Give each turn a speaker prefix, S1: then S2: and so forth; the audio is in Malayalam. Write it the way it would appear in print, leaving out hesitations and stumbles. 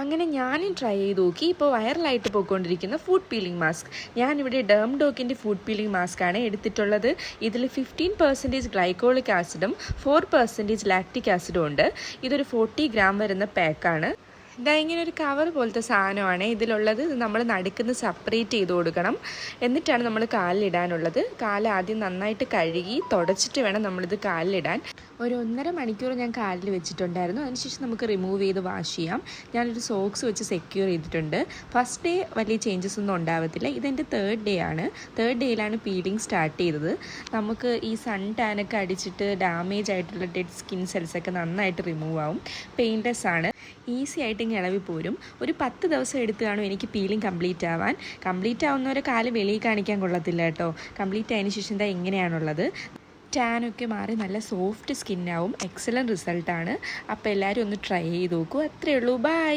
S1: അങ്ങനെ ഞാനും ട്രൈ ചെയ്ത് നോക്കി. ഇപ്പോൾ വൈറലായിട്ട് പോയിക്കൊണ്ടിരിക്കുന്ന ഫുഡ് പീലിംഗ് മാസ്ക്. ഞാനിവിടെ ഡെർംഡോക്കിൻ്റെ ഫുഡ് പീലിംഗ് മാസ്കാണ് എടുത്തിട്ടുള്ളത്. ഇതിൽ 15% ഗ്ലൈക്കോളിക് ആസിഡും 4% ലാക്റ്റിക് ആസിഡും ഉണ്ട്. ഇതൊരു 40 ഗ്രാം വരുന്ന പാക്കാണ്. ഇതാ ഇങ്ങനെ ഒരു കവർ പോലത്തെ സാധനമാണ് ഇതിലുള്ളത്. ഇത് നമ്മൾ നടുക്കുന്ന് സെപ്പറേറ്റ് ചെയ്ത് കൊടുക്കണം. എന്നിട്ടാണ് നമ്മൾ കാലിലിടാനുള്ളത്. കാല് ആദ്യം നന്നായിട്ട് കഴുകി തുടച്ചിട്ട് വേണം നമ്മളിത് കാലിലിടാൻ. ഒരു 1.5 മണിക്കൂർ ഞാൻ കാലിൽ വെച്ചിട്ടുണ്ടായിരുന്നു. അതിനുശേഷം നമുക്ക് റിമൂവ് ചെയ്ത് വാഷ് ചെയ്യാം. ഞാനൊരു സോക്സ് വെച്ച് സെക്യൂർ ചെയ്തിട്ടുണ്ട്. ഫസ്റ്റ് ഡേ വലിയ ചേഞ്ചസ് ഒന്നും ഉണ്ടാവത്തില്ല. ഇതെൻ്റെ 3rd ഡേ ആണ്. 3rd ഡേയിലാണ് പീലിംഗ് സ്റ്റാർട്ട് ചെയ്തത്. നമുക്ക് ഈ സൺ ടാനൊക്കെ അടിച്ചിട്ട് ഡാമേജ് ആയിട്ടുള്ള ഡെഡ് സ്കിൻ സെൽസൊക്കെ നന്നായിട്ട് റിമൂവ് ആവും. പെയിൻലെസ് ആണ്, ഈസി ആയിട്ട് ഇങ്ങനെ ഇളവി പോരും. ഒരു 10 ദിവസം എടുത്ത് കാണും എനിക്ക് പീലിംഗ് കംപ്ലീറ്റ് ആവാൻ. കംപ്ലീറ്റ് ആവുന്നവരെ കാല് വെളിയിൽ കാണിക്കാൻ കൊള്ളത്തില്ല കേട്ടോ. കംപ്ലീറ്റ് ആയതിനു ശേഷം എന്താ ഇങ്ങനെയാണുള്ളത്. ടാനൊക്കെ മാറി നല്ല സോഫ്റ്റ് സ്കിന്നാവും. എക്സലൻറ്റ് റിസൾട്ടാണ്. അപ്പോൾ എല്ലാവരും ഒന്ന് ട്രൈ ചെയ്ത് നോക്കൂ. അത്രയേ ഉള്ളൂ. ബൈ.